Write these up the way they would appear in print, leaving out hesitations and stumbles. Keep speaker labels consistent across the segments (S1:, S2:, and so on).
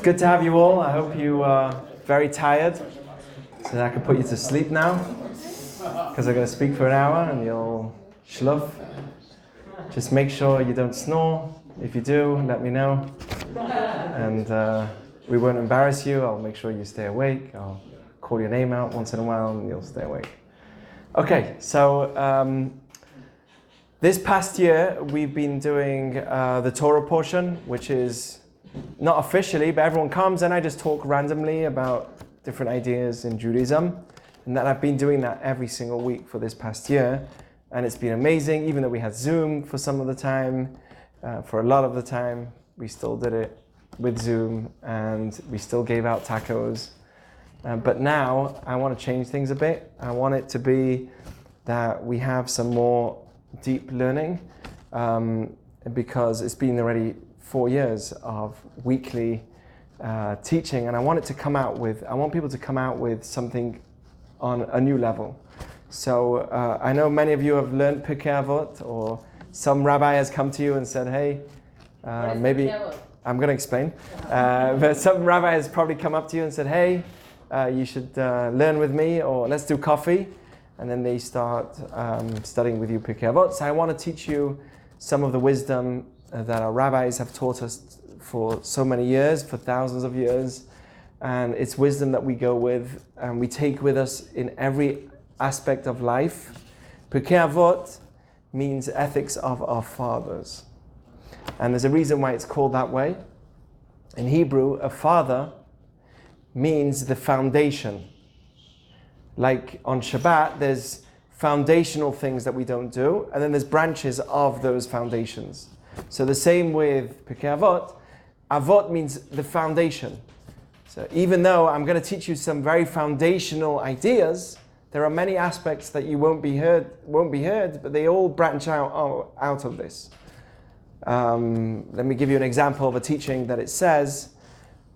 S1: good to have you all. I hope you are very tired, so that I can put you to sleep now, because I'm going to speak for an hour and you'll schluf. Just make sure you don't snore. If you do, let me know, and we won't embarrass you. I'll make sure you stay awake. I'll call your name out once in a while and you'll stay awake. Okay, so this past year we've been doing the Torah portion, which is not officially, but everyone comes and I just talk randomly about different ideas in Judaism. And that I've been doing that every single week for this past year. And it's been amazing, even though we had Zoom for some of the time. For a lot of the time, we still did it with Zoom and we still gave out tacos. But now I want to change things a bit. I want it to be that we have some more deep learning, because it's been already 4 years of weekly teaching, and I want people to come out with something on a new level. So I know many of you have learned Pirkei Avot, or some rabbi has come to you and said, hey, maybe I'm going to explain. But some rabbi has probably come up to you and said, hey, you should learn with me, or let's do coffee. And then they start studying with you Pirkei Avot. So I want to teach you some of the wisdom that our rabbis have taught us for so many years, for thousands of years. And it's wisdom that we go with and we take with us in every aspect of life. Pirkei Avot means ethics of our fathers. And there's a reason why it's called that way. In Hebrew, a father means the foundation. Like on Shabbat, there's foundational things that we don't do, and then there's branches of those foundations. So the same with Pirkei Avot. Avot means the foundation. So even though I'm going to teach you some very foundational ideas, there are many aspects that you won't be heard, but they all branch out of this. Let me give you an example of a teaching that it says,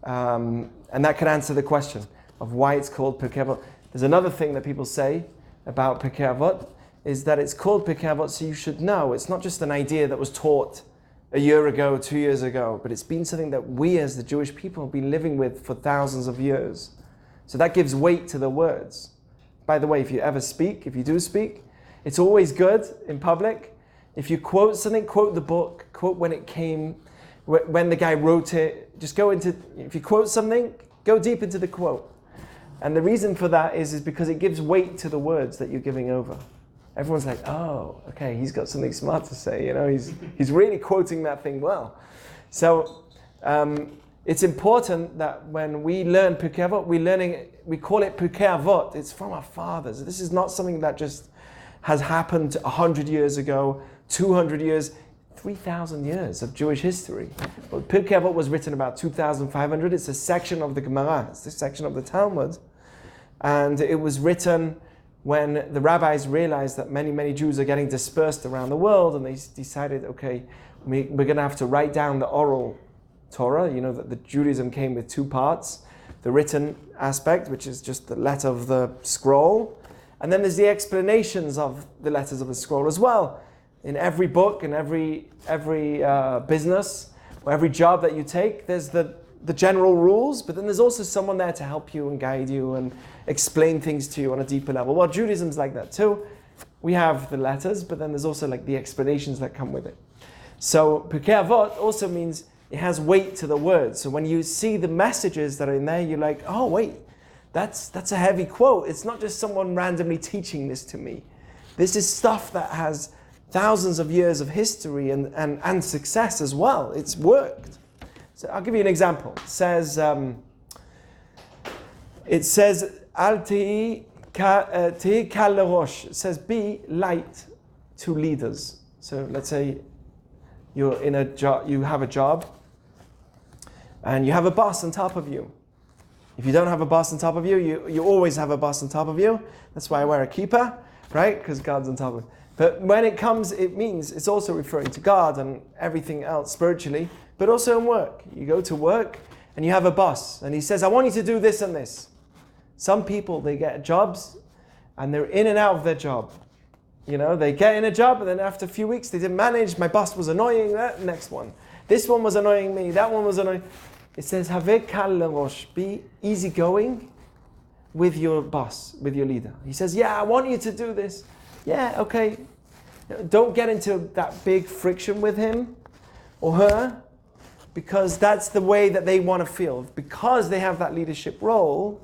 S1: and that can answer the question of why it's called Pirkei Avot. There's another thing that people say about Pirkei Avot, is that it's called Pirkei Avot so you should know. It's not just an idea that was taught a year ago, 2 years ago, but it's been something that we as the Jewish people have been living with for thousands of years. So that gives weight to the words. By the way, if you do speak, it's always good in public. If you quote something, quote the book, quote when it came, when the guy wrote it. If you quote something, go deep into the quote. And the reason for that is because it gives weight to the words that you're giving over. Everyone's like, oh, okay, he's got something smart to say. He's really quoting that thing well. So it's important that when we learn Pirkei Avot, we call it Pirkei Avot. It's from our fathers. This is not something that just has happened 100 years ago, 200 years, 3,000 years of Jewish history. But Pirkei Avot was written about 2,500. It's a section of the Gemara. It's a section of the Talmud. And it was written when the rabbis realized that many, many Jews are getting dispersed around the world, and they decided, okay, we're going to have to write down the oral Torah. You know that the Judaism came with two parts. The written aspect, which is just the letter of the scroll. And then there's the explanations of the letters of the scroll as well. In every book, in every business, or every job that you take, there's the general rules, but then there's also someone there to help you and guide you and explain things to you on a deeper level. Well, Judaism's like that too. We have the letters, but then there's also like the explanations that come with it. So Pirkei Avot also means it has weight to the words. So when you see the messages that are in there, you're like, oh wait, that's a heavy quote. It's not just someone randomly teaching this to me. This is stuff that has thousands of years of history and success as well. It's worked. So I'll give you an example. It says, Al tehi kal lerosh. It says, be light to leaders. So let's say you're in a job, you have a job, and you have a boss on top of you. If you don't have a boss on top of you, you always have a boss on top of you. That's why I wear a kippah, right? Because God's on top of it. But when it comes, it means it's also referring to God and everything else spiritually, but also in work. You go to work and you have a boss and he says, I want you to do this and this. Some people, they get jobs and they're in and out of their job. They get in a job and then after a few weeks they didn't manage. My boss was annoying, that next one. This one was annoying me, that one was annoying. It says, Haveh kal lerosh, be easygoing with your boss, with your leader. He says, yeah, I want you to do this. Yeah, okay. Don't get into that big friction with him or her, because that's the way that they want to feel. Because they have that leadership role,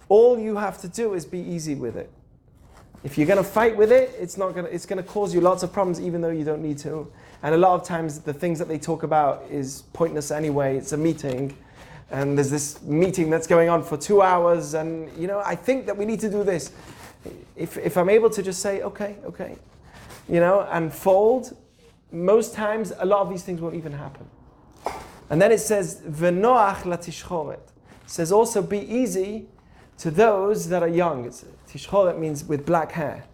S1: all you have to do is be easy with it. If you're going to fight with it, it's going to cause you lots of problems even though you don't need to. And a lot of times the things that they talk about is pointless anyway. It's a meeting and there's this meeting that's going on for 2 hours and I think that we need to do this. If I'm able to just say, okay, and fold, most times a lot of these things won't even happen. And then it says, V'noach latishchoret. It says also be easy to those that are young. Tishchoret means with black hair.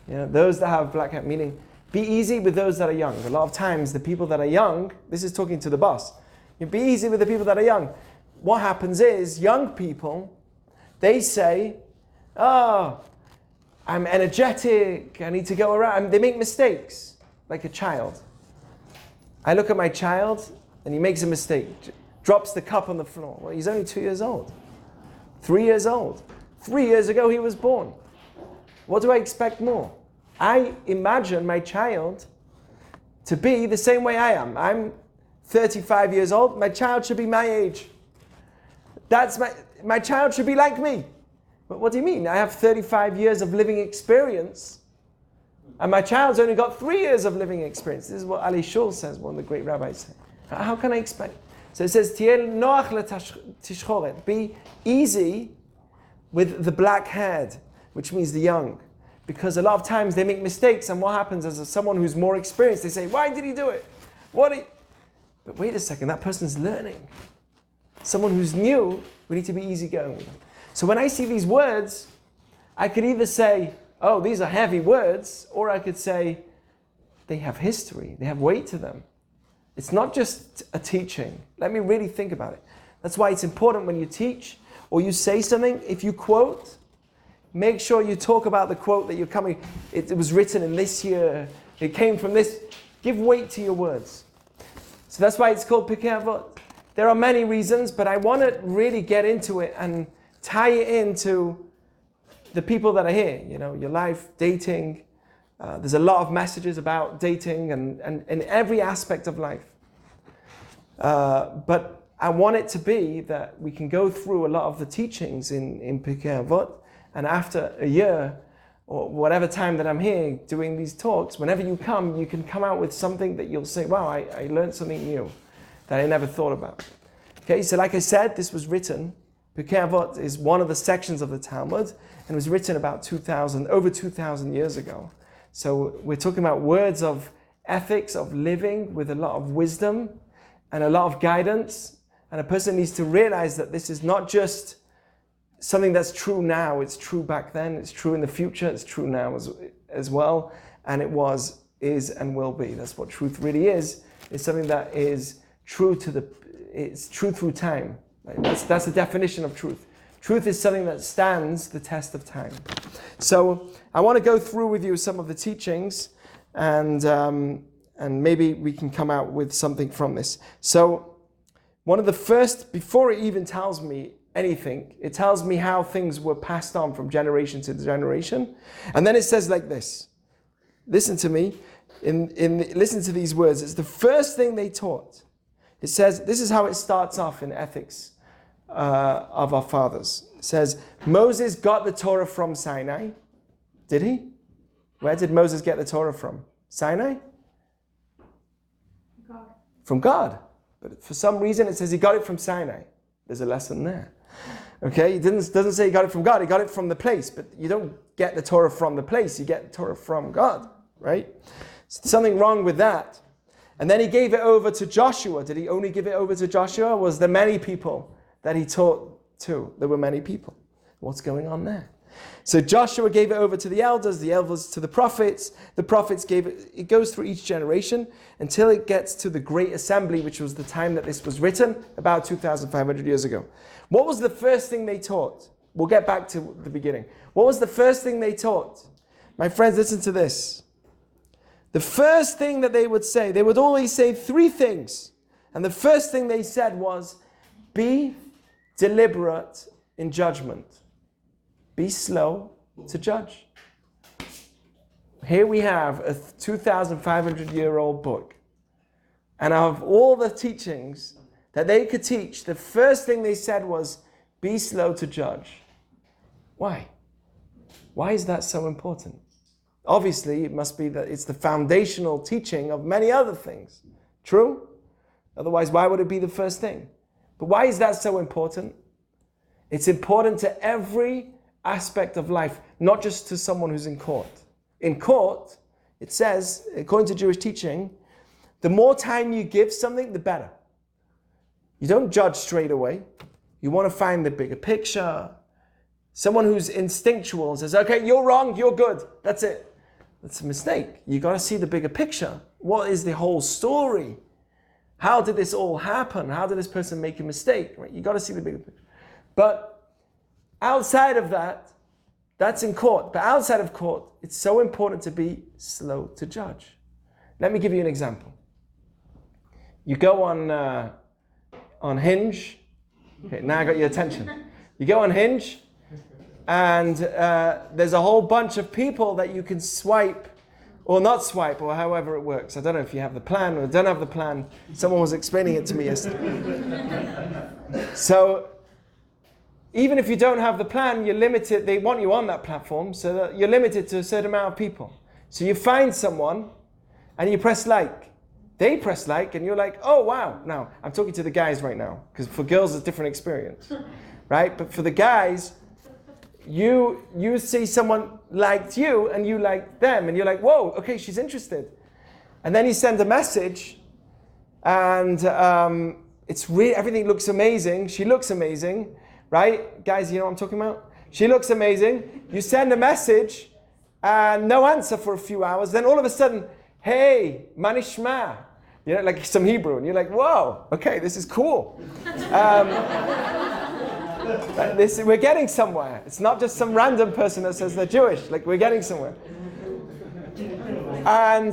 S1: Those that have black hair, meaning be easy with those that are young. A lot of times the people that are young, this is talking to the boss, you be easy with the people that are young. What happens is young people, they say, oh, I'm energetic, I need to go around. They make mistakes, like a child. I look at my child and he makes a mistake, drops the cup on the floor. Well, he's only 2 years old, 3 years old. 3 years ago he was born. What do I expect more? I imagine my child to be the same way I am. I'm 35 years old, my child should be my age. My child should be like me. But what do you mean? I have 35 years of living experience and my child's only got 3 years of living experience. This is what Ali Shul says, one of the great rabbis say. How can I explain? So it says, be easy with the black-haired, which means the young. Because a lot of times they make mistakes, and what happens as someone who's more experienced, they say, why did he do it? But wait a second, that person's learning. Someone who's new, we need to be easygoing with them. So when I see these words, I could either say, oh, these are heavy words, or I could say, they have history, they have weight to them. It's not just a teaching. Let me really think about it. That's why it's important when you teach or you say something, if you quote, make sure you talk about the quote that you're coming. It was written in this year. It came from this. Give weight to your words. So that's why it's called Pirkei Avot. There are many reasons, but I want to really get into it and tie it into the people that are here. Your life, dating. There's a lot of messages about dating and in every aspect of life. But I want it to be that we can go through a lot of the teachings in Pirkei Avot, and after a year or whatever time that I'm here doing these talks, whenever you can come out with something that you'll say, wow, I learned something new that I never thought about. Okay, so like I said, this was written, Pirkei Avot is one of the sections of the Talmud, and was written about over 2,000 years ago. So we're talking about words of ethics, of living with a lot of wisdom and a lot of guidance. And a person needs to realize that this is not just something that's true now, it's true back then, it's true in the future, it's true now as well. And it was, is, and will be. That's what truth really is. It's something that is true it's true through time. Right? That's the definition of truth. Truth is something that stands the test of time. So I want to go through with you some of the teachings and maybe we can come out with something from this. So one of the first, before it even tells me anything, it tells me how things were passed on from generation to generation. And then it says like this. Listen to me. Listen to these words. It's the first thing they taught. It says, this is how it starts off in ethics of our fathers. It says, Moses got the Torah from Sinai. Did he? Where did Moses get the Torah from? Sinai? God. From God. But for some reason it says he got it from Sinai. There's a lesson there. Okay, it doesn't say he got it from God, he got it from the place. But you don't get the Torah from the place, you get the Torah from God, right? So something wrong with that. And then he gave it over to Joshua. Did he only give it over to Joshua? Was there many people that he taught to? There were many people. What's going on there? So Joshua gave it over to the elders to the prophets gave it. It goes through each generation until it gets to the Great Assembly, which was the time that this was written, about 2,500 years ago. What was the first thing they taught? We'll get back to the beginning. What was the first thing they taught? My friends, listen to this. The first thing that they would say, they would always say three things. And the first thing they said was, Be deliberate in judgment. Be slow to judge. Here we have a 2,500-year-old book. And of all the teachings that they could teach, the first thing they said was, be slow to judge. Why? Why is that so important? Obviously, it must be that it's the foundational teaching of many other things. True? Otherwise, why would it be the first thing? But why is that so important? It's important to every aspect of life, not just to someone who's in court. In court, it says, according to Jewish teaching, the more time you give something, the better. You don't judge straight away. You want to find the bigger picture. Someone who's instinctual and says, okay, you're wrong, you're good. That's it. That's a mistake. You got to see the bigger picture. What is the whole story? How did this all happen? How did this person make a mistake? Right? You got to see the bigger picture. But outside of that, that's in court. But outside of court, it's so important to be slow to judge. Let me give you an example. You go on Hinge. Okay, now I got your attention. You go on Hinge, and there's a whole bunch of people that you can swipe or not swipe, or however it works. I don't know if you have the plan or don't have the plan. Someone was explaining it to me yesterday. So even if you don't have the plan, you're limited. They want you on that platform, so that you're limited to a certain amount of people. So you find someone and you press like. They press like and you're like, oh wow. Now, I'm talking to the guys right now, because for girls it's a different experience, right? But for the guys, you see someone liked you and you like them and you're like, whoa, okay, she's interested. And then you send a message and it's really, everything looks amazing. She looks amazing, right? Guys, you know what I'm talking about? She looks amazing. You send a message and no answer for a few hours. Then all of a sudden, hey, manishma, you know, like some Hebrew, and you're like, whoa, okay, this is cool. We're getting somewhere. It's not just some random person that says they're Jewish. Like, we're getting somewhere. And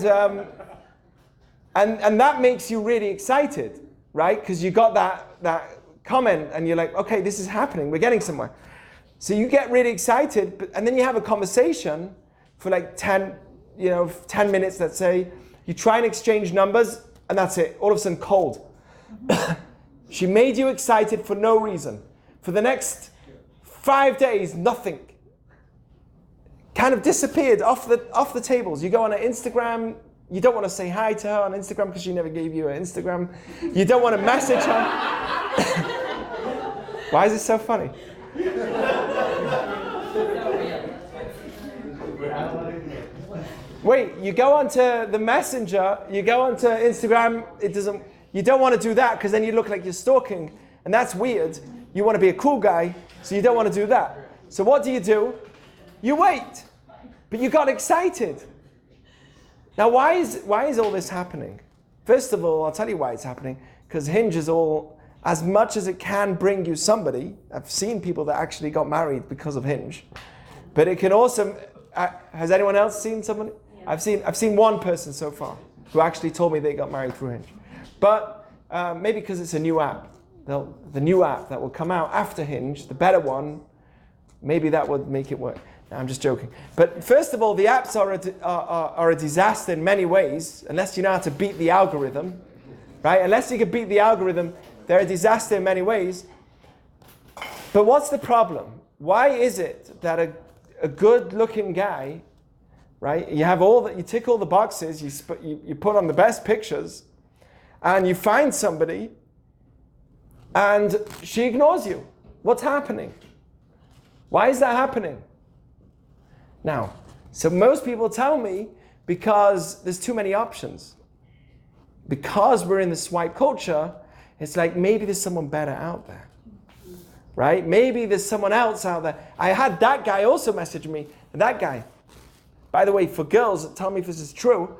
S1: that makes you really excited, right? Because you got that comment, and you're like, okay, this is happening. We're getting somewhere. So you get really excited, and then you have a conversation for like 10 minutes, let's say. You try and exchange numbers, and that's it. All of a sudden, cold. She made you excited for no reason. For the next 5 days, nothing. Kind of disappeared off the tables. You go on her Instagram. You don't want to say hi to her on Instagram because she never gave you an Instagram. You don't want to message her. Why is it so funny? Wait, you go onto the messenger, you go onto Instagram, you don't want to do that because then you look like you're stalking, and that's weird. You want to be a cool guy, so you don't want to do that. So what do? You wait. But you got excited. Now why is all this happening? First of all, I'll tell you why it's happening. Because Hinge is all, as much as it can bring you somebody, I've seen people that actually got married because of Hinge. But it can also, has anyone else seen somebody? Yeah. I've seen one person so far who actually told me they got married through Hinge. But maybe because it's a new app. The new app that will come out after Hinge, the better one, maybe that would make it work. No, I'm just joking. But first of all, the apps are a disaster in many ways, unless you know how to beat the algorithm, right? Unless you can beat the algorithm, they're a disaster in many ways. But what's the problem? Why is it that a good-looking guy, right? You tick all the boxes, you put on the best pictures, and you find somebody, and she ignores you. What's happening? Why is that happening? Now, so most people tell me because there's too many options. Because we're in the swipe culture, it's like maybe there's someone better out there. Right?Maybe there's someone else out there. I had that guy also message me. And that guy, by the way, for girls, tell me if this is true,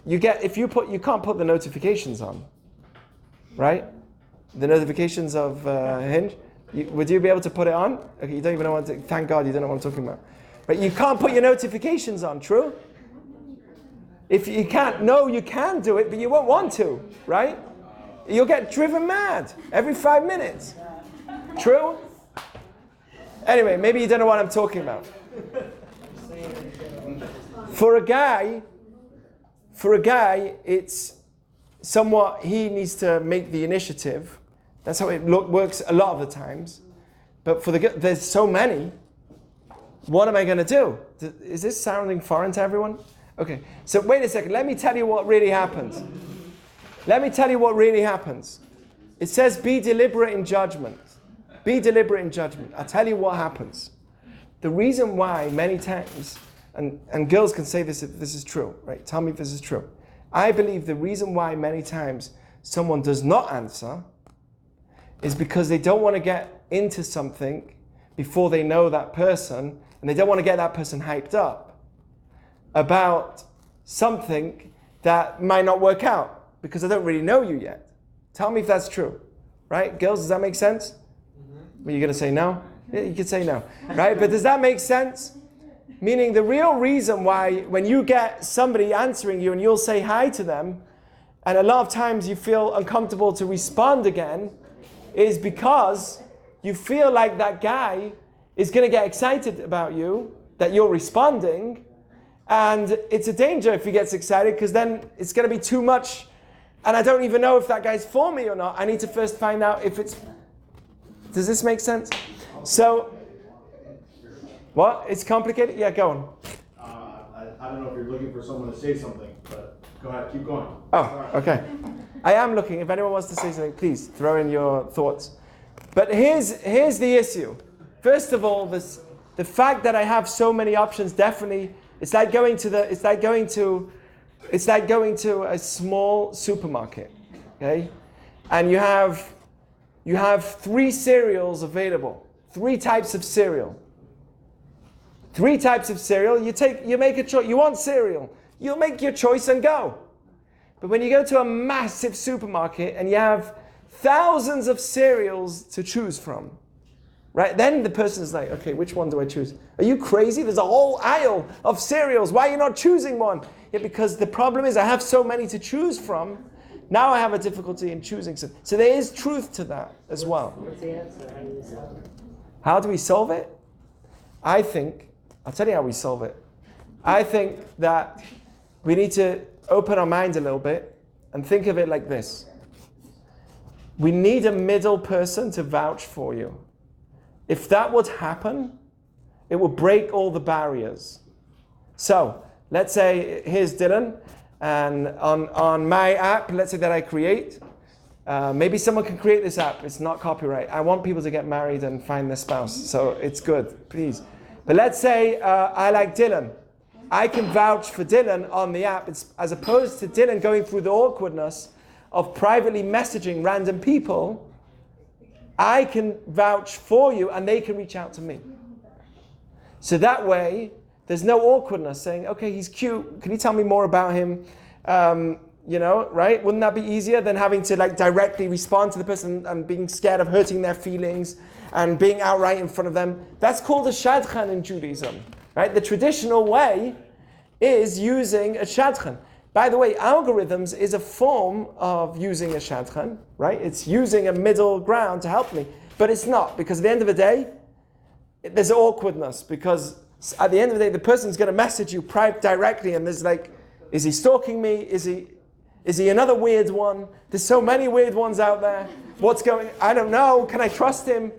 S1: you can't put the notifications on. Right? The notifications of Hinge. Would you be able to put it on? Okay, you don't even know what to, thank God you don't know what I'm talking about. But you can't put your notifications on, true? If you can't, no, you can do it, but you won't want to, right? You'll get driven mad every 5 minutes. True? Anyway, maybe you don't know what I'm talking about. For a guy, it's somewhat, he needs to make the initiative. That's how it works a lot of the times. But for there's so many. What am I going to do? Is this sounding foreign to everyone? Okay, so wait a second. Let me tell you what really happens. It says, be deliberate in judgment. Be deliberate in judgment. I'll tell you what happens. The reason why many times, and girls can say this if this is true, right? Tell me if this is true. I believe the reason why many times someone does not answer is because they don't want to get into something before they know that person, and they don't want to get that person hyped up about something that might not work out because I don't really know you yet. Tell me if that's true, right? Girls, does that make sense? Are you going to say no? Yeah, you can say no, right? But does that make sense? Meaning the real reason why when you get somebody answering you and you'll say hi to them, and a lot of times you feel uncomfortable to respond again, is because you feel like that guy is going to get excited about you, that you're responding, and it's a danger if he gets excited because then it's going to be too much, and I don't even know if that guy's for me or not. I need to first find out if it's... Does this make sense? So, what? It's complicated? Yeah, go on.
S2: I don't know if you're looking for someone to say something, but go ahead, keep going.
S1: Oh, okay. I am looking. If anyone wants to say something, please throw in your thoughts. But here's the issue. First of all, the fact that I have so many options definitely, it's like going to a small supermarket, okay? And you have 3 cereals available, 3 types of cereal. 3 types of cereal. You make a choice. You want cereal. You'll make your choice and go. But when you go to a massive supermarket and you have thousands of cereals to choose from, right? Then the person's like, okay, which one do I choose? Are you crazy? There's a whole aisle of cereals. Why are you not choosing one? Yeah, because the problem is I have so many to choose from. Now I have a difficulty in choosing some. So there is truth to that as well.
S3: What's the answer? How do you solve it?
S1: How do we solve it? I'll tell you how we solve it. I think that we need to open our minds a little bit and think of it like this. We need a middle person to vouch for you. If that would happen, it would break all the barriers. So, let's say, here's Dylan, and on my app, let's say that I create, maybe someone can create this app, it's not copyright. I want people to get married and find their spouse, so it's good, please. But let's say I like Dylan. I can vouch for Dylan on the app, as opposed to Dylan going through the awkwardness of privately messaging random people. I can vouch for you and they can reach out to me. So that way, there's no awkwardness saying, okay, he's cute, can you tell me more about him? Right? Wouldn't that be easier than having to directly respond to the person and being scared of hurting their feelings and being outright in front of them? That's called a shadchan in Judaism. Right? The traditional way is using a shadchan. By the way, algorithms is a form of using a shadchan, right? It's using a middle ground to help me. But it's not, because at the end of the day, there's awkwardness, because at the end of the day, the person's going to message you directly, and there's is he stalking me? Is he another weird one? There's so many weird ones out there. I don't know. Can I trust him?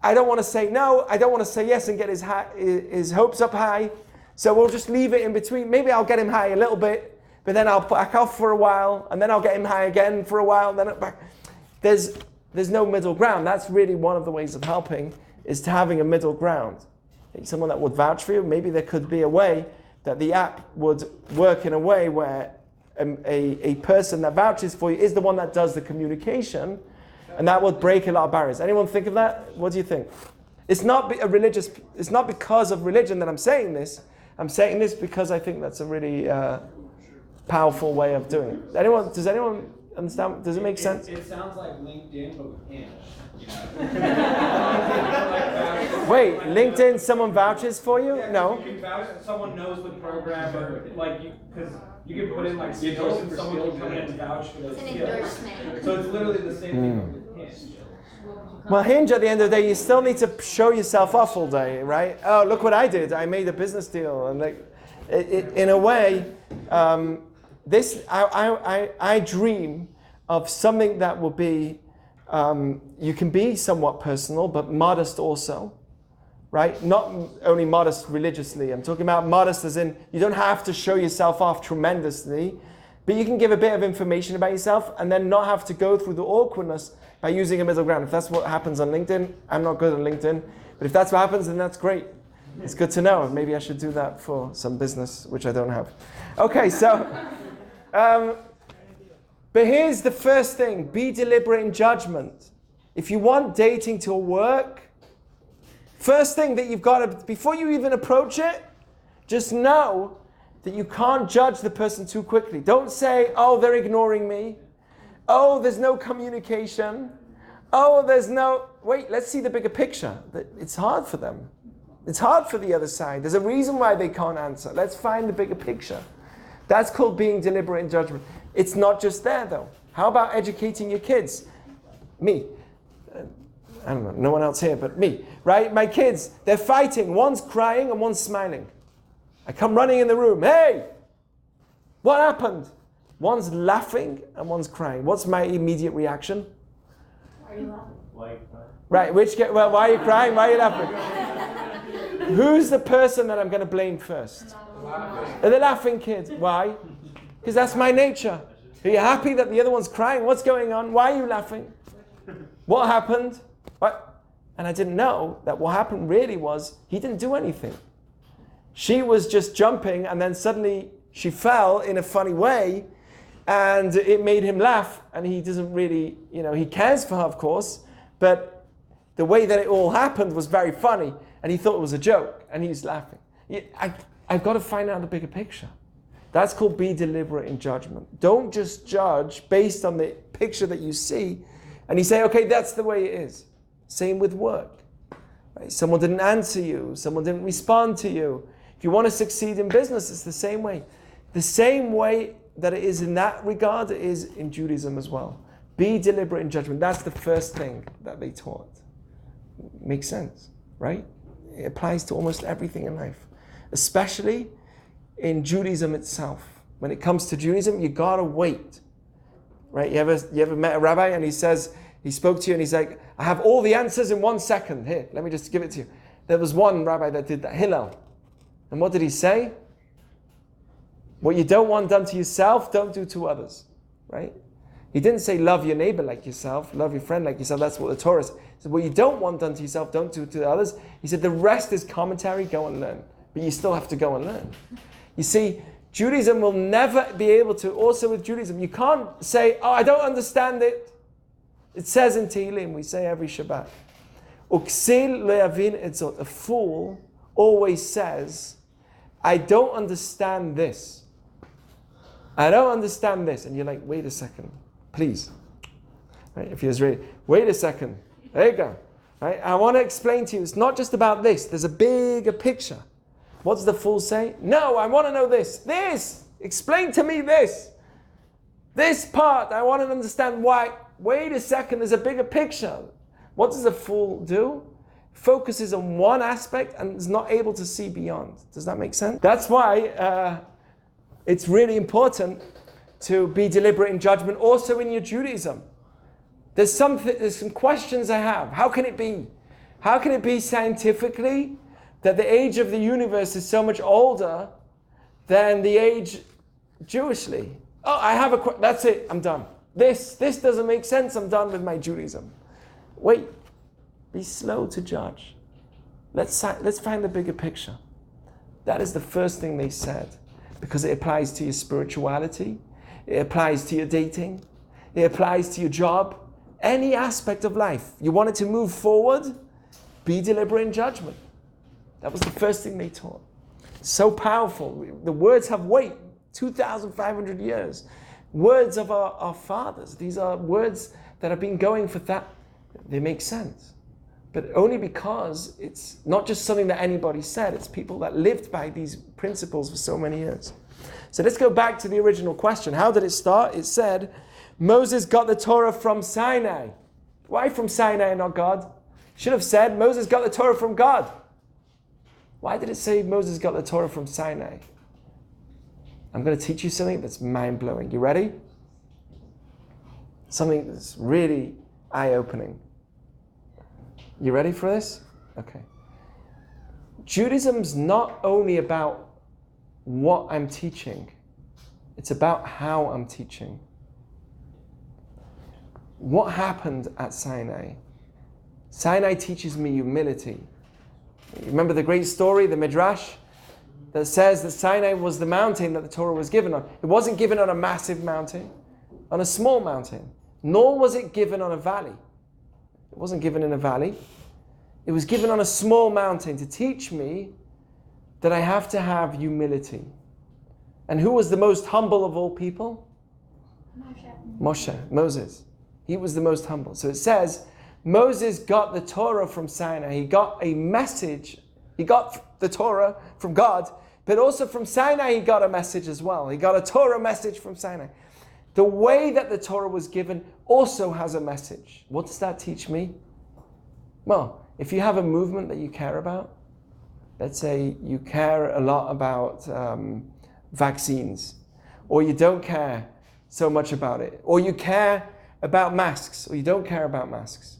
S1: I don't want to say no. I don't want to say yes and get his hopes up high. So we'll just leave it in between. Maybe I'll get him high a little bit, but then I'll back off for a while, and then I'll get him high again for a while, and then back. There's no middle ground. That's really one of the ways of helping, is to having a middle ground. Someone that would vouch for you. Maybe there could be a way that the app would work in a way where a person that vouches for you is the one that does the communication, and that would break a lot of barriers. Anyone think of that? What do you think? It's not because of religion that I'm saying this. I'm saying this because I think that's a really powerful way of doing it. Does anyone understand? Does it make sense?
S4: It sounds like LinkedIn, but with Ant.
S1: Wait, LinkedIn, someone vouches for you? No.
S4: You can vouch, someone knows the program, or because You can put in like skills and someone can come in and vouch for those
S3: It's an
S4: skills.
S3: endorsement.
S4: So it's literally the same thing with Hinge.
S1: Well, Hinge, at the end of the day, you still need to show yourself off all day, right? Oh, look what I did. I made a business deal. And like, in a way, I dream of something that will be, you can be somewhat personal, but modest also, right? Not only modest religiously. I'm talking about modest as in, you don't have to show yourself off tremendously, but you can give a bit of information about yourself and then not have to go through the awkwardness by using a middle ground. If that's what happens on LinkedIn, I'm not good on LinkedIn, but if that's what happens, then that's great. It's good to know. Maybe I should do that for some business, which I don't have. Okay, so, but here's the first thing. Be deliberate in judgment. If you want dating to work, first thing that you've got to, before you even approach it, just know that you can't judge the person too quickly. Don't say, oh, they're ignoring me. Oh, there's no communication. Oh, there's no... Wait, let's see the bigger picture. It's hard for them. It's hard for the other side. There's a reason why they can't answer. Let's find the bigger picture. That's called being deliberate in judgment. It's not just there, though. How about educating your kids? Me. I don't know, no one else here but me, right? My kids, they're fighting. One's crying and one's smiling. I come running in the room. Hey, what happened? One's laughing and one's crying. What's my immediate reaction?
S3: Why are you laughing?
S1: Right, well, why are you crying? Why are you laughing? Who's the person that I'm going to blame first? The laughing kid. Why? Because that's my nature. Are you happy that the other one's crying? What's going on? Why are you laughing? What happened? What? And I didn't know that what happened really was he didn't do anything. She was just jumping and then suddenly she fell in a funny way and it made him laugh, and he doesn't really, he cares for her, of course, but the way that it all happened was very funny and he thought it was a joke and he was laughing. I've got to find out the bigger picture. That's called be deliberate in judgment. Don't just judge based on the picture that you see and you say, okay, that's the way it is. Same with work. Right? Someone didn't answer you. Someone didn't respond to you. If you want to succeed in business, it's the same way. The same way that it is in that regard, it is in Judaism as well. Be deliberate in judgment. That's the first thing that they taught. Makes sense, right? It applies to almost everything in life, especially in Judaism itself. When it comes to Judaism, you gotta wait, right? You ever met a rabbi and he spoke to you and he's like, I have all the answers in 1 second. Here, let me just give it to you. There was one rabbi that did that, Hillel. And what did he say? What you don't want done to yourself, don't do to others, right? He didn't say love your neighbor like yourself, love your friend like yourself. That's what the Torah says. He said, what you don't want done to yourself, don't do to others. He said, the rest is commentary, go and learn. But you still have to go and learn. You see, Judaism will never be able to, also with Judaism, you can't say, oh, I don't understand it. It says in Tehillim, we say every Shabbat, Uksil le'avin etzot. A fool always says, I don't understand this. I don't understand this. And you're like, wait a second, please. Right? If you're Israeli, wait a second. There you go. Right? I want to explain to you, it's not just about this. There's a bigger picture. What does the fool say? No, I want to know this. This. Explain to me this. This part, I want to understand why. Wait a second, there's a bigger picture. What does the fool do? Focuses on one aspect and is not able to see beyond. Does that make sense? That's why it's really important to be deliberate in judgment also in your Judaism. There's some questions I have. How can it be? How can it be scientifically that the age of the universe is so much older than the age Jewishly? Oh, I have that's it, I'm done. This doesn't make sense, I'm done with my Judaism. Wait, be slow to judge. Let's find the bigger picture. That is the first thing they said, because it applies to your spirituality, it applies to your dating, it applies to your job, any aspect of life. You want it to move forward, be deliberate in judgment. That was the first thing they taught. So powerful. The words have weight, 2,500 years. Words of our fathers. These are words that have been going for that. They make sense. But only because it's not just something that anybody said, it's people that lived by these principles for so many years. So let's go back to the original question. How did it start? It said, Moses got the Torah from Sinai. Why from Sinai and not God? Should have said, Moses got the Torah from God. Why did it say Moses got the Torah from Sinai? I'm going to teach you something that's mind-blowing. You ready? Something that's really eye-opening. You ready for this? Okay. Judaism's not only about what I'm teaching, it's about how I'm teaching. What happened at Sinai? Sinai teaches me humility. You remember the great story, the Midrash, that says that Sinai was the mountain that the Torah was given on. It wasn't given on a massive mountain, on a small mountain, nor was it given on a valley. It wasn't given in a valley. It was given on a small mountain to teach me that I have to have humility. And who was the most humble of all people? Moses. He was the most humble. So it says, Moses got the Torah from Sinai. He got a message. He got the Torah from God, but also from Sinai he got a message as well. He got a Torah message from Sinai. The way that the Torah was given also has a message. What does that teach me? Well, if you have a movement that you care about, let's say you care a lot about vaccines, or you don't care so much about it, or you care about masks, or you don't care about masks.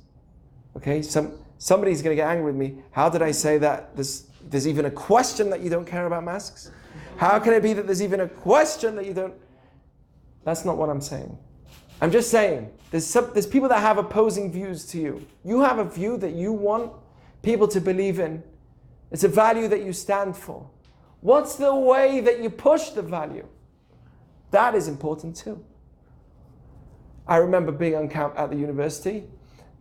S1: Okay, somebody's going to get angry with me. How did I say that there's even a question that you don't care about masks? How can it be that there's even a question that you don't? That's not what I'm saying. I'm just saying there's people that have opposing views to you. You have a view that you want people to believe in. It's a value that you stand for. What's the way that you push the value? That is important too. I remember being on camp at the university,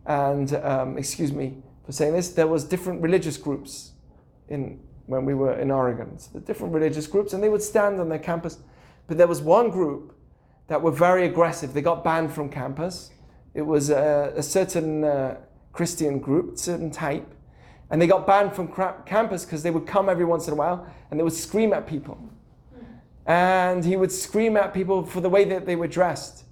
S1: and excuse me for saying this, there was different religious groups when we were in Oregon. So the different religious groups, and they would stand on their campus. But there was one group that were very aggressive. They got banned from campus. It was a certain Christian group, certain type, and they got banned from campus because they would come every once in a while and they would scream at people. And he would scream at people for the way that they were dressed.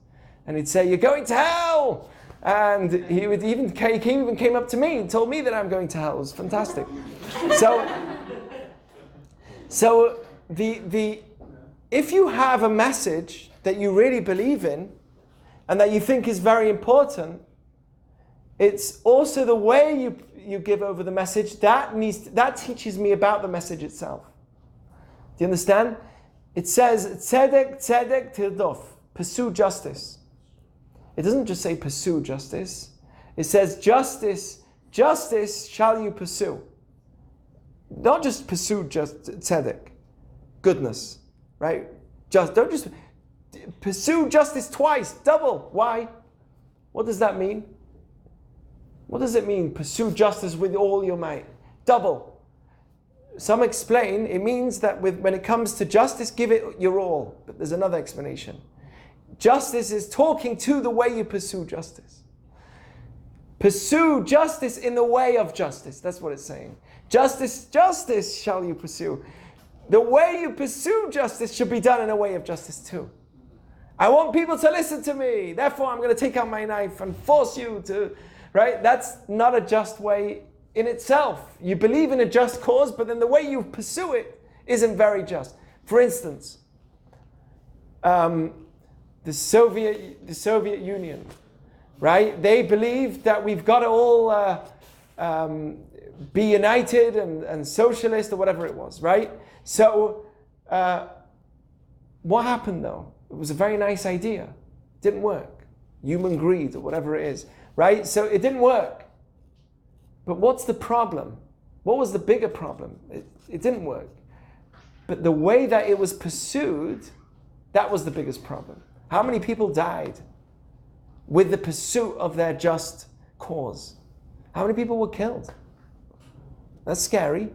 S1: And he'd say, "You're going to hell!" And he even came up to me and told me that I'm going to hell. It was fantastic. So if you have a message that you really believe in and that you think is very important, it's also the way you give over the message that teaches me about the message itself. Do you understand? It says tzedek, tzedek tirdof, pursue justice. It doesn't just say pursue justice. It says justice, justice shall you pursue. Not just pursue just tzedek, goodness, right? Don't just pursue justice twice, double. Why? What does that mean? What does it mean, pursue justice with all your might? Double. Some explain it means that when it comes to justice, give it your all. But there's another explanation. Justice is talking to the way you pursue justice. Pursue justice in the way of justice. That's what it's saying. Justice, justice shall you pursue. The way you pursue justice should be done in a way of justice too. I want people to listen to me. Therefore, I'm going to take out my knife and force you to, right? That's not a just way in itself. You believe in a just cause, but then the way you pursue it isn't very just. For instance, the Soviet Union, right? They believe that we've got to all be united and socialist or whatever it was, right? So what happened though? It was a very nice idea. It didn't work. Human greed or whatever it is, right? So it didn't work. But what's the problem? What was the bigger problem? It didn't work. But the way that it was pursued, that was the biggest problem. How many people died with the pursuit of their just cause? How many people were killed? That's scary.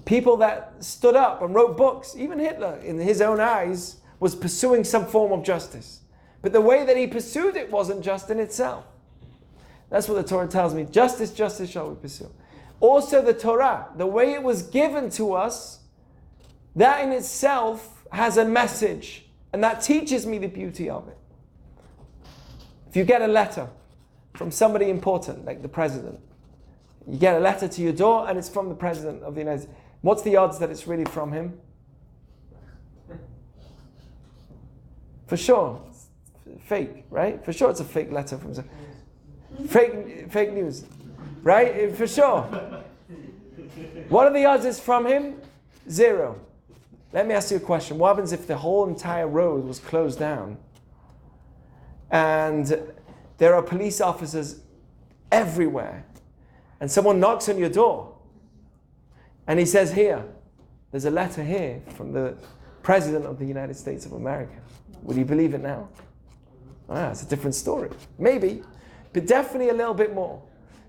S1: People that stood up and wrote books, even Hitler, in his own eyes, was pursuing some form of justice. But the way that he pursued it wasn't just in itself. That's what the Torah tells me. Justice, justice shall we pursue. Also the Torah, the way it was given to us, That in itself has a message, and that teaches me the beauty of it. If you get a letter from somebody important, like the president, you get a letter to your door and it's from the president of the United States. What's the odds that it's really from him? For sure. It's fake, right? For sure it's a fake letter from fake news. Right? For sure. What are the odds it's from him? 0. Let me ask you a question. What happens if the whole entire road was closed down and there are police officers everywhere and someone knocks on your door and he says, here, there's a letter here from the President of the United States of America. Would you believe it now? It's a different story. Maybe, but definitely a little bit more.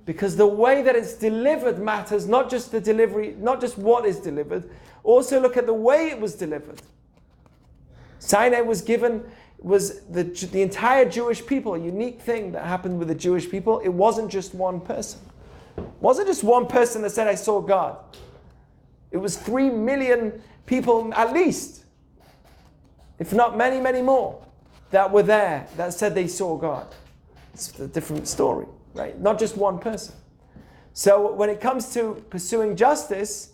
S1: Because the way that it's delivered matters, not just the delivery, not just what is delivered, also look at the way it was delivered. Sinai was the entire Jewish people, a unique thing that happened with the Jewish people. It wasn't just one person. It wasn't just one person that said, I saw God. It was 3 million people at least, if not many, many more, that were there that said they saw God. It's a different story, right? Not just one person. So when it comes to pursuing justice,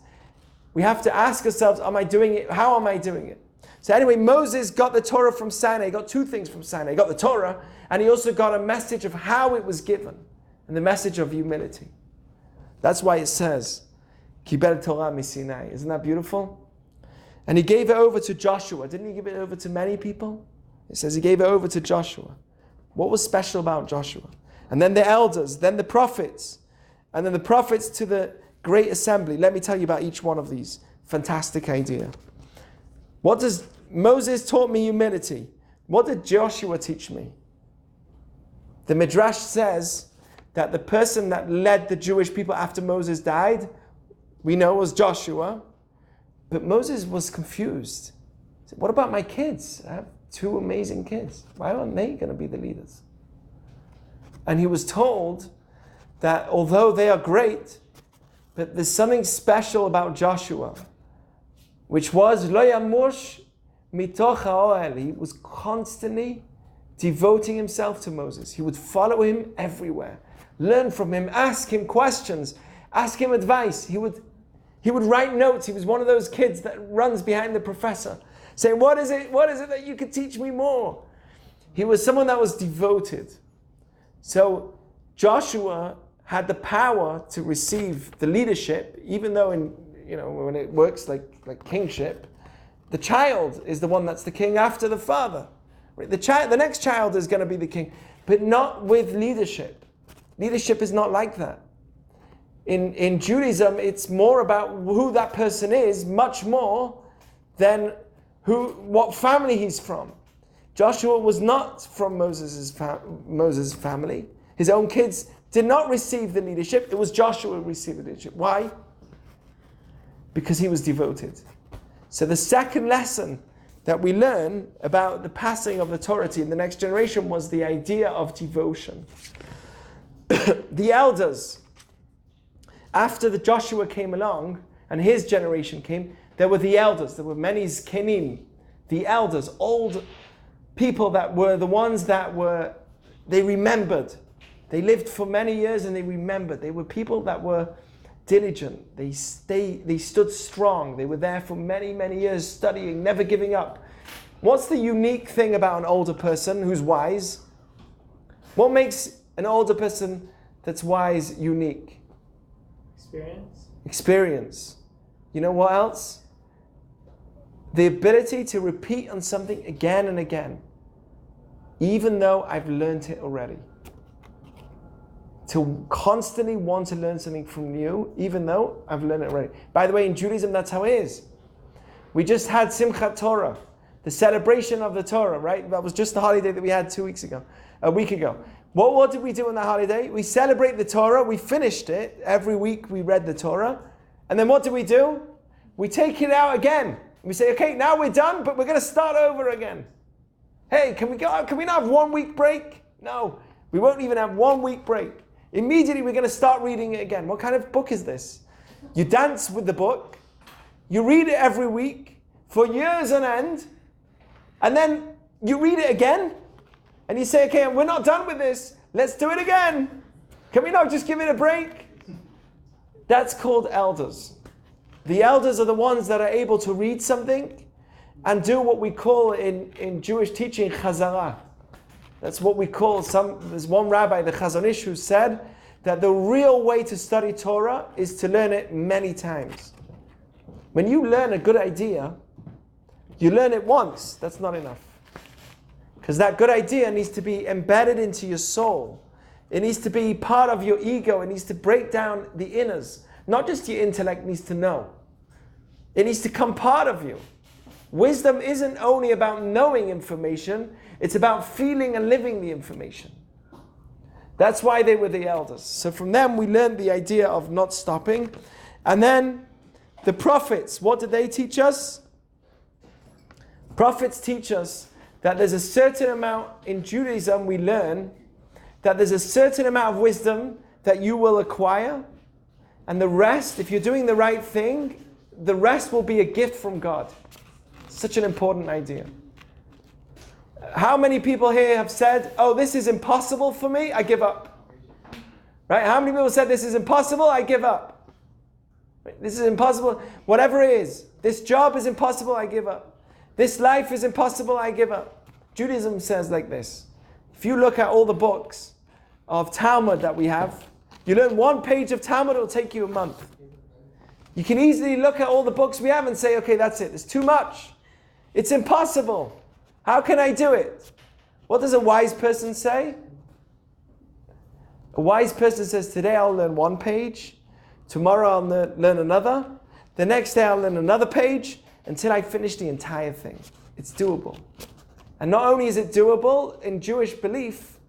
S1: we have to ask ourselves, am I doing it? How am I doing it? So anyway, Moses got the Torah from Sinai. He got 2 things from Sinai. He got the Torah, and he also got a message of how it was given, and the message of humility. That's why it says, Kibel Torah mi Sinai. Isn't that beautiful? And he gave it over to Joshua. Didn't he give it over to many people? It says he gave it over to Joshua. What was special about Joshua? And then the elders, then the prophets, and then the prophets to the great assembly. Let me tell you about each one of these. Fantastic idea. What does Moses taught me? Humility. What did Joshua teach me? The Midrash says that the person that led the Jewish people after Moses died, we know was Joshua, but Moses was confused. He said, what about my kids? I have 2 amazing kids. Why aren't they going to be the leaders? And he was told that although they are great, but there's something special about Joshua, which was Lo Yamush mitoch ha'ohel. He was constantly devoting himself to Moses. He would follow him everywhere, learn from him, ask him questions, ask him advice. He would write notes. He was one of those kids that runs behind the professor, saying, what is it that you could teach me more? He was someone that was devoted. So Joshua had the power to receive the leadership, even though when it works like kingship, the child is the one that's the king after the father. The next child is going to be the king, but not with leadership. Leadership is not like that. In Judaism, it's more about who that person is, much more than what family he's from. Joshua was not from Moses' family. His own kids did not receive the leadership. It was Joshua who received the leadership. Why? Because he was devoted. So the second lesson that we learn about the passing of the Torah in the next generation was the idea of devotion. The elders, after the Joshua came along and his generation came, there were the elders. There were many zkenim, the elders, old people that were the ones that they remembered. They lived for many years and they remembered. They were people that were diligent. They stood strong. They were there for many, many years studying, never giving up. What's the unique thing about an older person who's wise? What makes an older person that's wise unique? Experience. You know what else? The ability to repeat on something again and again, even though I've learned it already. To constantly want to learn something from new, even though I've learned it already. By the way, in Judaism, that's how it is. We just had Simchat Torah, the celebration of the Torah, right? That was just the holiday that we had a week ago. What did we do on that holiday? We celebrate the Torah. We finished it. Every week we read the Torah. And then what do? We take it out again. We say, okay, now we're done, but we're going to start over again. Hey, can we not have 1 week break? No, we won't even have 1 week break. Immediately we're going to start reading it again. What kind of book is this? You dance with the book. You read it every week. for years on end, and then you read it again, and you say, okay, we're not done with this. Let's do it again. Can we not just give it a break? That's called elders. The elders are the ones that are able to read something and do what we call in Jewish teaching chazara. That's what we call there's one rabbi, the Chazon Ish, who said that the real way to study Torah is to learn it many times. When you learn a good idea, you learn it once, that's not enough. Because that good idea needs to be embedded into your soul. It needs to be part of your ego. It needs to break down the inners. Not just your intellect needs to know. It needs to come part of you. Wisdom isn't only about knowing information, it's about feeling and living the information. That's why they were the elders. So from them we learned the idea of not stopping. And then the prophets, what did they teach us? Prophets teach us that there's a certain amount, in Judaism we learn, that there's a certain amount of wisdom that you will acquire, and the rest, if you're doing the right thing, the rest will be a gift from God. Such an important idea. How many people here have said, oh, this is impossible for me, I give up? Right? How many people said, this is impossible, I give up? This is impossible, whatever it is. This job is impossible, I give up. This life is impossible, I give up. Judaism says like this. If you look at all the books of Talmud that we have, you learn one page of Talmud, it will take you a month. You can easily look at all the books we have and say, okay, that's it. There's too much. It's impossible. How can I do it? What does a wise person say? A wise person says, today I'll learn one page. Tomorrow I'll learn another. The next day I'll learn another page until I finish the entire thing. It's doable. And not only is it doable, in Jewish belief,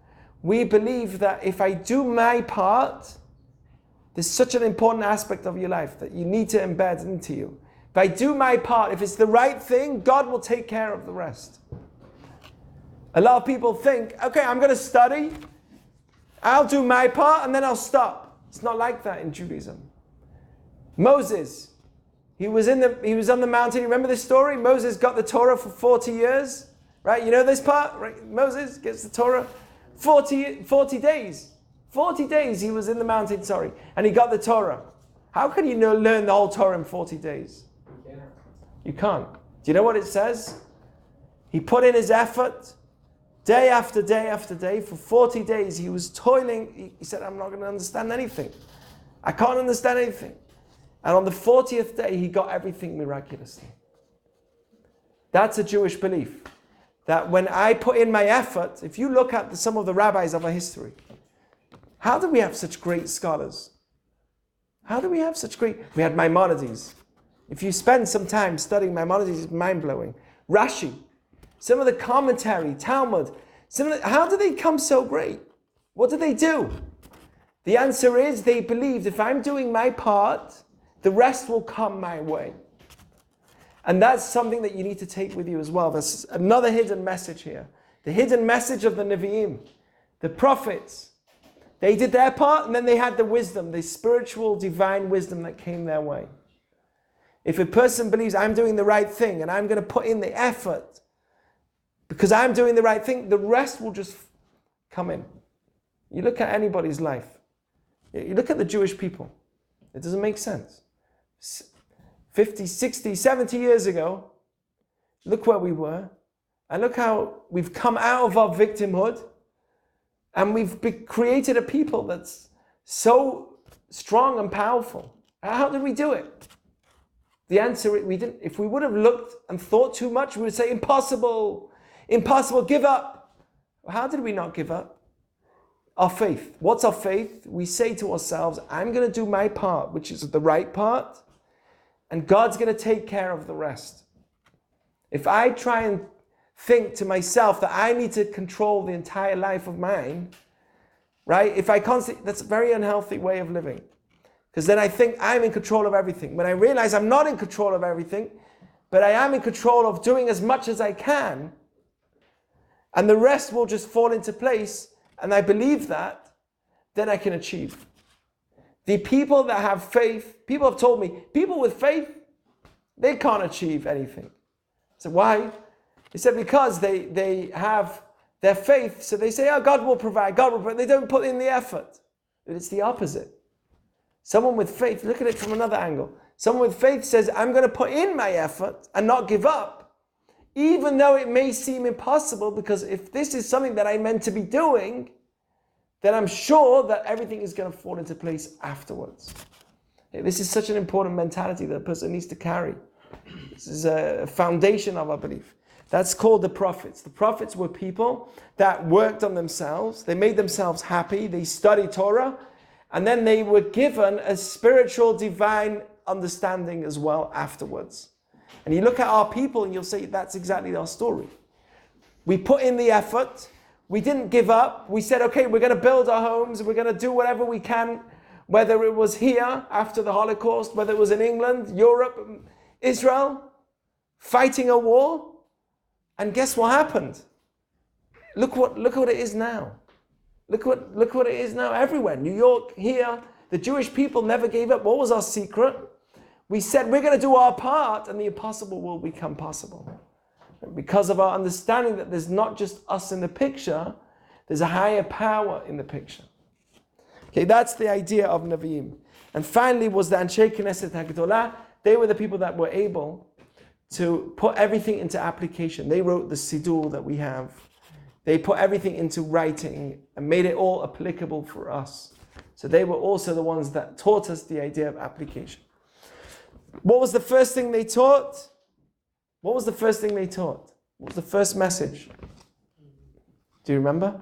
S1: we believe that if I do my part, there's such an important aspect of your life that you need to embed into you. If I do my part, if it's the right thing, God will take care of the rest. A lot of people think, okay, I'm going to study, I'll do my part, and then I'll stop. It's not like that in Judaism. Moses, he was on the mountain. You remember this story? Moses got the Torah for 40 years. Right, you know this part? Right? Moses gets the Torah 40 days. 40 days he was in the mountain, and he got the Torah. How can you learn the whole Torah in 40 days? You can't. Do you know what it says? He put in his effort, day after day after day. For 40 days he was toiling. He said, I'm not going to understand anything. I can't understand anything. And on the 40th day he got everything miraculously. That's a Jewish belief. That when I put in my effort, if you look at some of the rabbis of our history, how do we have such great scholars? How do we have such great... We had Maimonides. If you spend some time studying Maimonides, it's mind-blowing. Rashi, some of the commentary, Talmud, how do they come so great? What do they do? The answer is they believed if I'm doing my part, the rest will come my way. And that's something that you need to take with you as well. There's another hidden message here. The hidden message of the Nevi'im. The prophets. They did their part and then they had the wisdom, the spiritual, divine wisdom that came their way. If a person believes I'm doing the right thing and I'm going to put in the effort because I'm doing the right thing, the rest will just come in. You look at anybody's life. You look at the Jewish people. It doesn't make sense. 50, 60, 70 years ago, look where we were, and look how we've come out of our victimhood, and we've created a people that's so strong and powerful. How did we do it? The answer is we didn't. If we would have looked and thought too much, we would say, impossible, impossible, give up. How did we not give up? Our faith. What's our faith? We say to ourselves, I'm going to do my part, which is the right part, and God's going to take care of the rest. If I try and think to myself that I need to control the entire life of mine, right? If I constantly, that's a very unhealthy way of living. Because then I think I'm in control of everything. When I realize I'm not in control of everything, but I am in control of doing as much as I can, and the rest will just fall into place, and I believe that, then I can achieve. The people that have faith, people have told me, people with faith, they can't achieve anything. So why? He said because they have their faith, so they say, oh, God will provide, God will provide. They don't put in the effort. But it's the opposite. Someone with faith, look at it from another angle. Someone with faith says, I'm going to put in my effort and not give up, even though it may seem impossible, because if this is something that I'm meant to be doing, then I'm sure that everything is going to fall into place afterwards. This is such an important mentality that a person needs to carry. This is a foundation of our belief. That's called the prophets. The prophets were people that worked on themselves. They made themselves happy. They studied Torah. And then they were given a spiritual, divine understanding as well afterwards. And you look at our people and you'll see that's exactly our story. We put in the effort. We didn't give up. We said, okay, we're going to build our homes. We're going to do whatever we can, whether it was here after the Holocaust, whether it was in England, Europe, Israel, fighting a war. And guess what happened? Look what it is now. Look what it is now everywhere. New York, here, the Jewish people never gave up. What was our secret? We said we're going to do our part and the impossible will become possible. Because of our understanding that there's not just us in the picture, there's a higher power in the picture. Okay, that's the idea of Nevi'im. And finally was the Anshe Knesset HaGedolah. They were the people that were able to put everything into application. They wrote the Siddur that we have. They put everything into writing and made it all applicable for us. So they were also the ones that taught us the idea of application. What was the first thing they taught? What was the first thing they taught? What was the first message? Do you remember?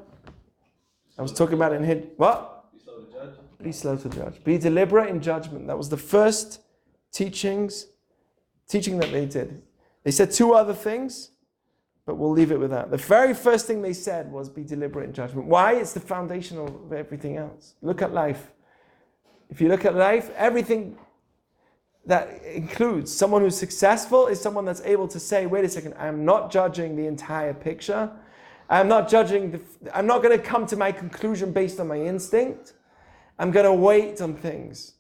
S1: I was talking about it in what?
S2: Be slow to judge.
S1: Be slow to judge. Be deliberate in judgment. That was the first teaching that they did. They said two other things, but we'll leave it with that. The very first thing they said was be deliberate in judgment. Why? It's the foundation of everything else. Look at life. If you look at life, everything that includes someone who's successful is someone that's able to say, wait a second, I'm not judging the entire picture. I'm not going to come to my conclusion based on my instinct. I'm going to wait on things.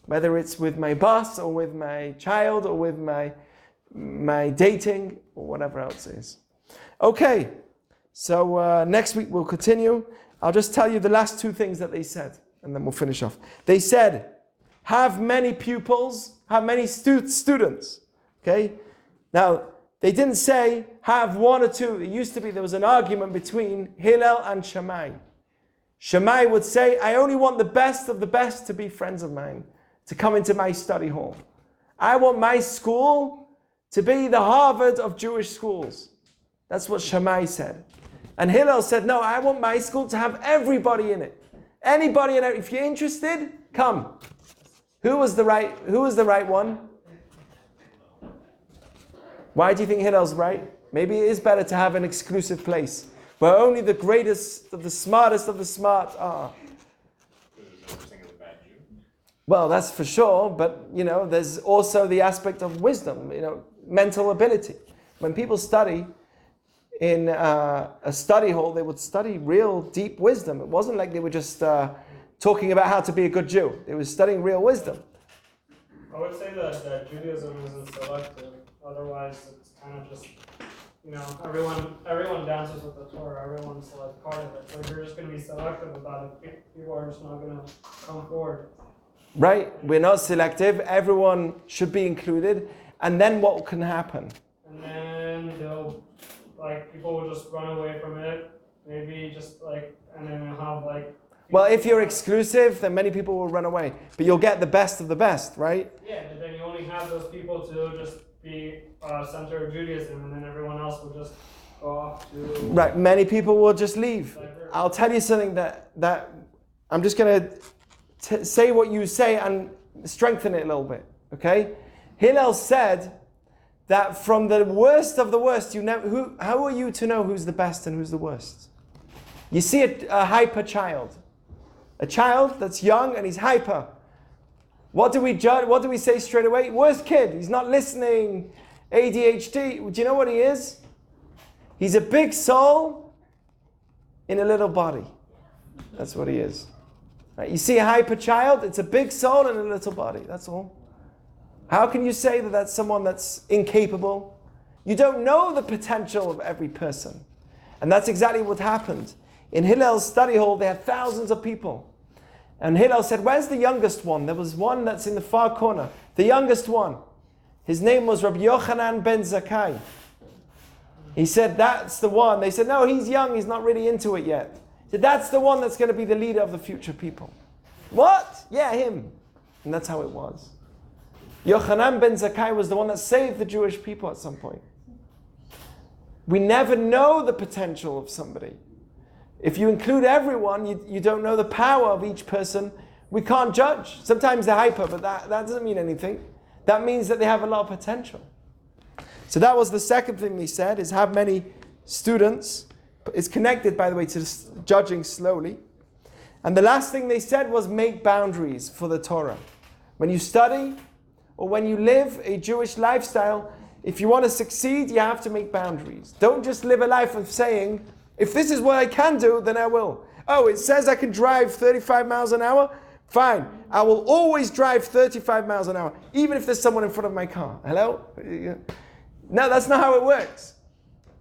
S1: Whether it's with my boss or with my child or with my dating or whatever else is. Okay, so next week we'll continue. I'll just tell you the last two things that they said and then we'll finish off. They said, have many pupils, have many students. Okay? Now, they didn't say have one or two. It used to be there was an argument between Hillel and Shammai. Shammai would say, I only want the best of the best to be friends of mine, to come into my study hall. I want my school to be the Harvard of Jewish schools. That's what Shammai said. And Hillel said, no, I want my school to have everybody in it. Anybody in it. If you're interested, come. Who was the right one? Why do you think Hillel's right? Maybe it is better to have an exclusive place where only the greatest of the smart are. Well, that's for sure, but there's also the aspect of wisdom, mental ability. When people study in a study hall, they would study real deep wisdom. It wasn't like they were just talking about how to be a good Jew. They were studying real wisdom.
S5: I would say that Judaism isn't selective. Otherwise, it's kind of just, everyone dances with the Torah. Everyone's like part of it. So if you're just going to be selective about it, people are just not going to come forward.
S1: Right? We're not selective. Everyone should be included. And then what can happen?
S5: And then people will just run away from it. Maybe just and then you'll have
S1: Well, if you're exclusive, then many people will run away. But you'll get the best of the best, right?
S5: Yeah, but then you only have those people to just be center of Judaism, and then everyone else will just go off to...
S1: Right, many people will just leave. I'll tell you something that I'm just going to say what you say and strengthen it a little bit, okay? Hillel said that from the worst of the worst, how are you to know who's the best and who's the worst? You see a hyper child. A child that's young and he's hyper. What do we judge? What do we say straight away? Worst kid. He's not listening. ADHD. Do you know what he is? He's a big soul in a little body. That's what he is. Right? You see a hyper child, it's a big soul in a little body. That's all. How can you say that that's someone that's incapable? You don't know the potential of every person. And that's exactly what happened. In Hillel's study hall, they had thousands of people. And Hillel said, where's the youngest one? There was one that's in the far corner. The youngest one. His name was Rabbi Yochanan ben Zakkai. He said, that's the one. They said, no, he's young. He's not really into it yet. He said, that's the one that's going to be the leader of the future people. What? Yeah, him. And that's how it was. Yochanan ben Zakkai was the one that saved the Jewish people at some point. We never know the potential of somebody. If you include everyone, you don't know the power of each person. We can't judge. Sometimes they're hyper, but that doesn't mean anything. That means that they have a lot of potential. So that was the second thing they said, is have many students. It's connected, by the way, to judging slowly. And the last thing they said was make boundaries for the Torah. When you study or when you live a Jewish lifestyle, if you want to succeed, you have to make boundaries. Don't just live a life of saying, if this is what I can do, then I will. Oh, it says I can drive 35 miles an hour? Fine. I will always drive 35 miles an hour, even if there's someone in front of my car. Hello? No, that's not how it works.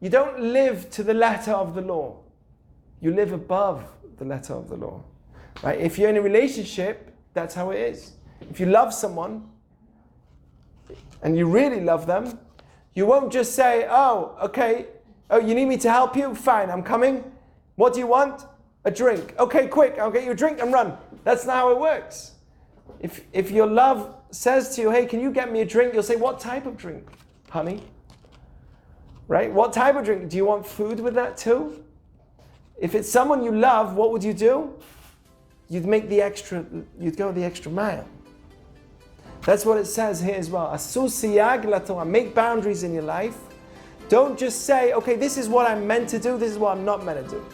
S1: You don't live to the letter of the law. You live above the letter of the law. Right? If you're in a relationship, that's how it is. If you love someone, and you really love them, you won't just say, oh, okay, oh, you need me to help you? Fine, I'm coming. What do you want? A drink. Okay, quick, I'll get you a drink and run. That's not how it works. If your love says to you, hey, can you get me a drink? You'll say, what type of drink, honey? Right? What type of drink? Do you want food with that too? If it's someone you love, what would you do? You'd go the extra mile. That's what it says here as well. Asu siyag laTorah. Make boundaries in your life. Don't just say, okay, this is what I'm meant to do, this is what I'm not meant to do.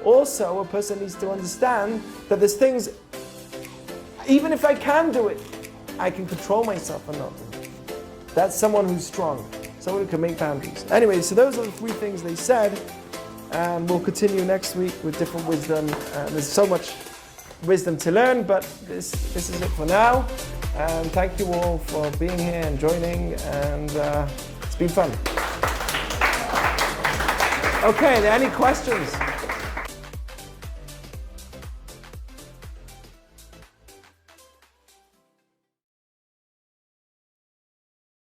S1: Also, a person needs to understand that there's things, even if I can do it, I can control myself or not. That's someone who's strong, someone who can make boundaries. Anyway, so those are the three things they said, and we'll continue next week with different wisdom. There's so much wisdom to learn, but this is it for now. And thank you all for being here and joining, and it's been fun. Okay, are there any questions?